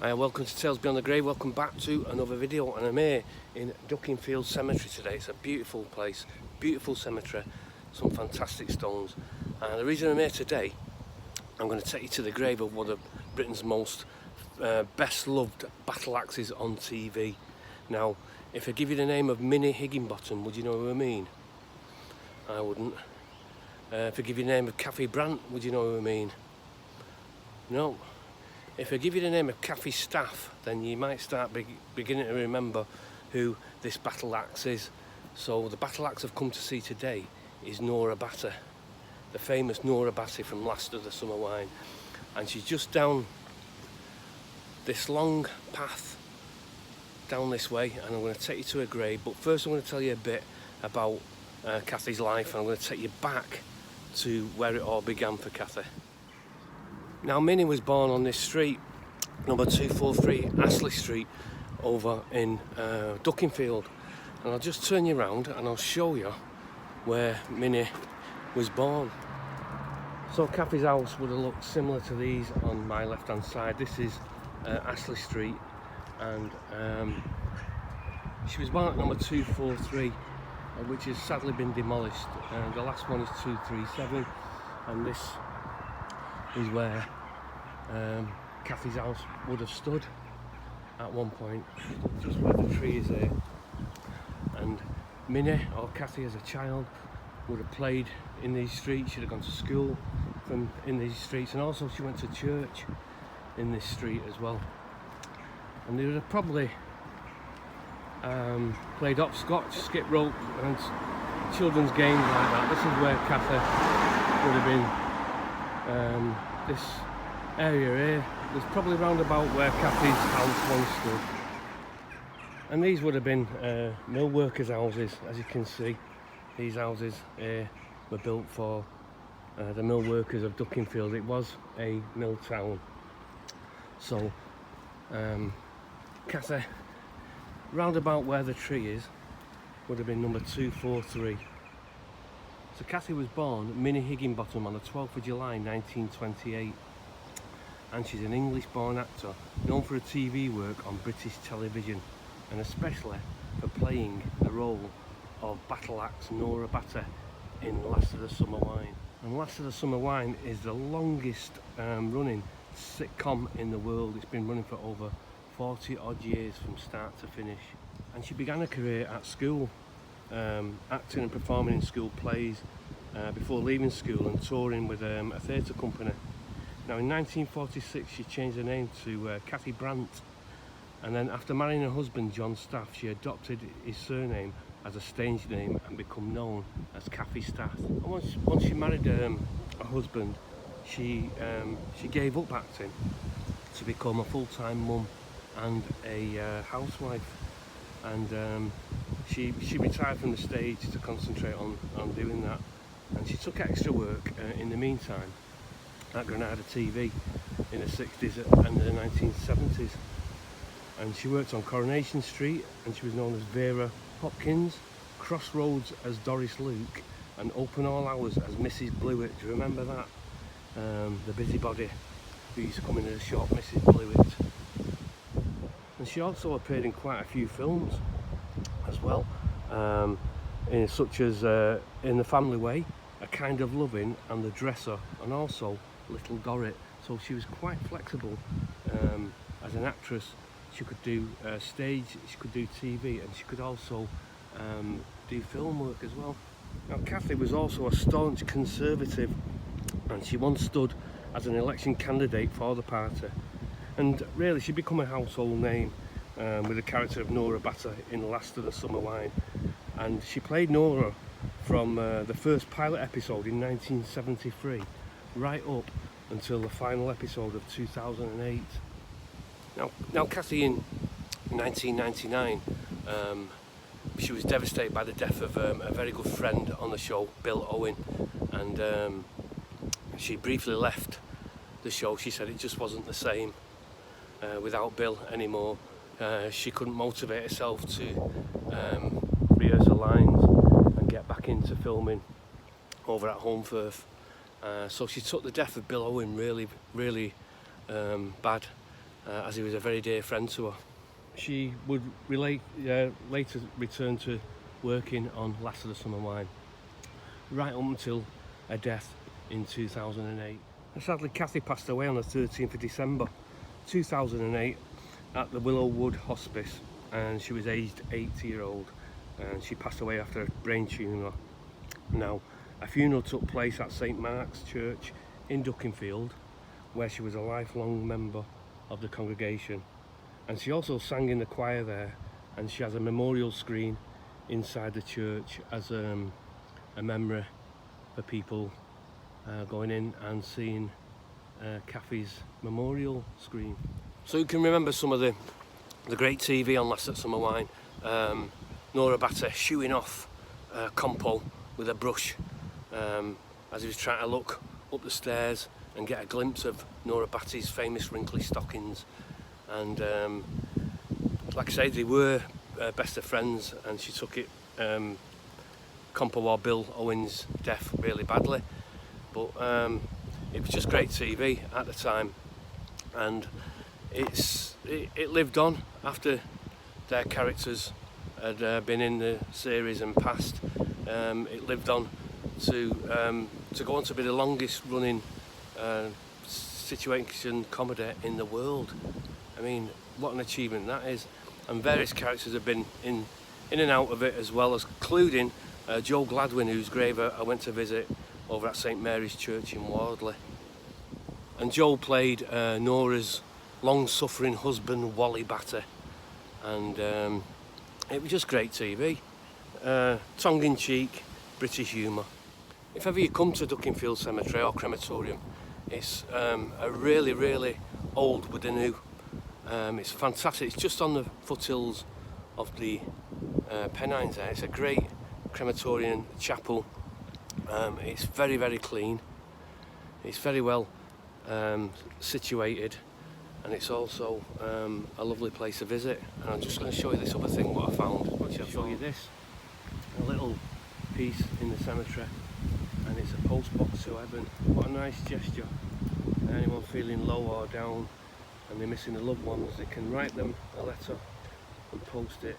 Welcome to Tales Beyond the Grave. Welcome back to another video, and I'm here in Dukinfield Cemetery today. It's a beautiful place, beautiful cemetery, some fantastic stones. And the reason I'm here today, I'm going to take you to the grave of one of Britain's most best loved battle axes on TV. Now, if I give you the name of Minnie Higginbottom, would you know who I mean? I wouldn't. If I give you the name of Kathy Brandt, would you know who I mean? No. If I give you the name of Kathy Staff, then you might start beginning to remember who this battle axe is. So the battle axe I've come to see today is Nora Batty, the famous Nora Batty from Last of the Summer Wine. And she's just down this long path down this way, and I'm going to take you to her grave. But first I'm going to tell you a bit about Kathy's life, and I'm going to take you back to where it all began for Kathy. Now, Minnie was born on this street, number 243 Astley Street, over in Dukinfield. And I'll just turn you around and I'll show you where Minnie was born. So Kathy's house would have looked similar to these on my left hand side. This is Astley Street, and she was born at number 243, which has sadly been demolished. The last one is 237, and this is where Kathy's house would have stood at one point, just where the tree is there. And Minnie, or Kathy as a child, would have played in these streets. She'd have gone to school in these streets, and also she went to church in this street as well. And they would have probably played hopscotch, skip rope and children's games like that. This is where Kathy would have been. This area here was probably round about where Kathy's house once stood. And these would have been mill workers' houses. As you can see, these houses here were built for the mill workers of Dukinfield. It was a mill town. So Kathy, round about where the tree is, would have been number 243. So Kathy was born Minnie Higginbottom on the 12th of July 1928, and she's an English-born actor known for her TV work on British television, and especially for playing the role of battle axe Nora Batty in Last of the Summer Wine. And Last of the Summer Wine is the longest running sitcom in the world. It's been running for over 40 odd years from start to finish, and she began her career at school, acting and performing in school plays before leaving school and touring with a theatre company. Now, in 1946 she changed her name to Kathy Brandt, and then after marrying her husband John Staff, she adopted his surname as a stage name and become known as Kathy Staff. And once she married her husband, she gave up acting to become a full-time mum and a housewife. And she retired from the stage to concentrate on doing that, and she took extra work in the meantime at Granada TV in the 60s and the 1970s. And she worked on Coronation Street, and she was known as Vera Hopkins, Crossroads as Doris Luke, and Open All Hours as Mrs. Blewett. Do you remember that? The busybody who used to come into the shop, Mrs. Blewett. And she also appeared in quite a few films as well, such as In the Family Way, A Kind of Loving, and The Dresser, and also Little Dorrit. So she was quite flexible as an actress. She could do stage, she could do TV, and she could also do film work as well. Now, Kathy was also a staunch Conservative, and she once stood as an election candidate for the party. And really, she'd become a household name with the character of Nora Batty in Last of the Summer Wine. And she played Nora from the first pilot episode in 1973 right up until the final episode of 2008. Now Kathy, in 1999, she was devastated by the death of a very good friend on the show, Bill Owen, and she briefly left the show. She said it just wasn't the same without Bill anymore. She couldn't motivate herself to rehearse her lines and get back into filming over at Home Firth. So she took the death of Bill Owen really bad, as he was a very dear friend to her. She would later return to working on Last of the Summer Wine, right up until her death in 2008. And sadly, Cathy passed away on the 13th of December 2008 at the Willowwood Hospice, and she was aged 80-year-old, and she passed away after a brain tumour. Now, a funeral took place at St Mark's Church in Dukinfield, where she was a lifelong member of the congregation, and she also sang in the choir there, and she has a memorial screen inside the church as a memory for people going in and seeing Cathy's memorial screen. So you can remember some of the great TV on Last of the Summer Wine. Nora Batty shooing off Compo with a brush as he was trying to look up the stairs and get a glimpse of Nora Batty's famous wrinkly stockings. And like I say, they were best of friends, and she took it, Compo or Bill Owen's death, really badly. But it was just great TV at the time, and it lived on after their characters had been in the series and passed. It lived on to go on to be the longest running situation comedy in the world. I mean, what an achievement that is. And various characters have been in and out of it, as well as including Joe Gladwin, whose grave I went to visit over at St Mary's Church in Wardley. And Joe played Nora's long-suffering husband, Wally Batty, and it was just great TV, tongue-in-cheek British humour. If ever you come to Dukinfield Cemetery or Crematorium, it's a really old with the new. It's fantastic. It's just on the foothills of the Pennines there. It's a great crematorium chapel. It's very clean. It's very well situated, and it's also a lovely place to visit. And I'm just going to show you this other thing what I found. Actually, I'll show you this. A little piece in the cemetery, and it's a post box to heaven. What a nice gesture. Anyone feeling low or down and they're missing a loved ones, they can write them a letter and post it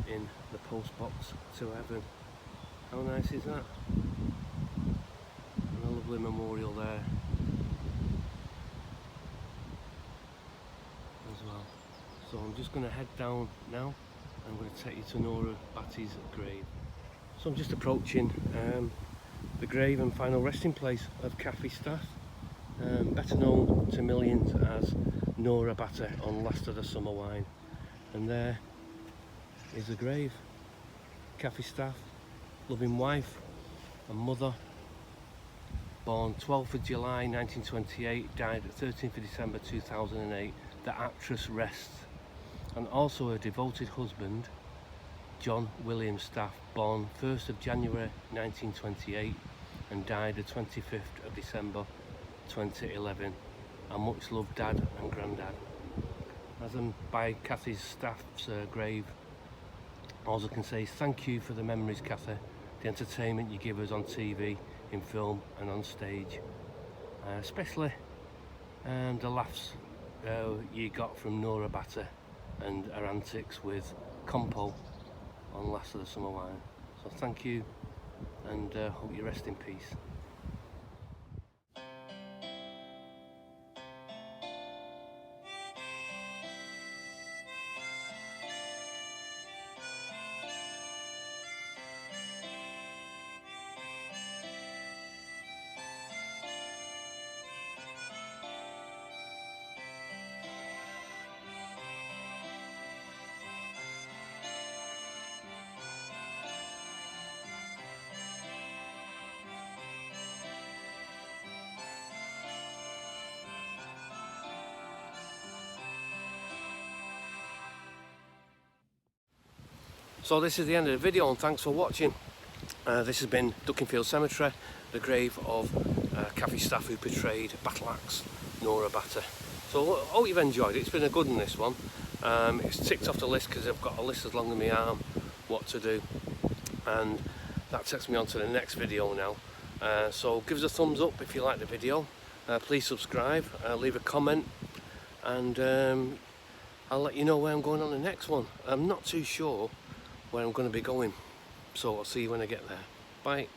in the post box to heaven. How nice is that? And a lovely memorial there as well. So I'm just going to head down now. I'm going to take you to Nora Batty's grave. So I'm just approaching the grave and final resting place of Cathy Staff, better known to millions as Nora Batty on Last of the Summer Wine. And there is the grave. Cathy Staff, loving wife and mother, born 12th of July 1928, died 13th of December 2008. The actress rests. And also her devoted husband, John William Staff, born 1st of January 1928 and died the 25th of December 2011. A much loved dad and granddad. As I'm by Cathy Staff's grave, all I can say is thank you for the memories, Cathy, the entertainment you give us on TV, in film and on stage, especially the laughs you got from Nora Batty and her antics with Compo on Last of the Summer Wine. So thank you, and hope you rest in peace. So this is the end of the video, and thanks for watching. This has been Dukinfield Cemetery, the grave of Cathy Staff, who portrayed Battle Axe Nora Batty. So I hope you've enjoyed it. It's been a good one, this one. It's ticked off the list because I've got a list as long as my arm what to do, and that takes me on to the next video now. So give us a thumbs up if you like the video. Please subscribe, leave a comment, and I'll let you know where I'm going on the next one. I'm not too sure where I'm going to be going, so I'll see you when I get there. Bye.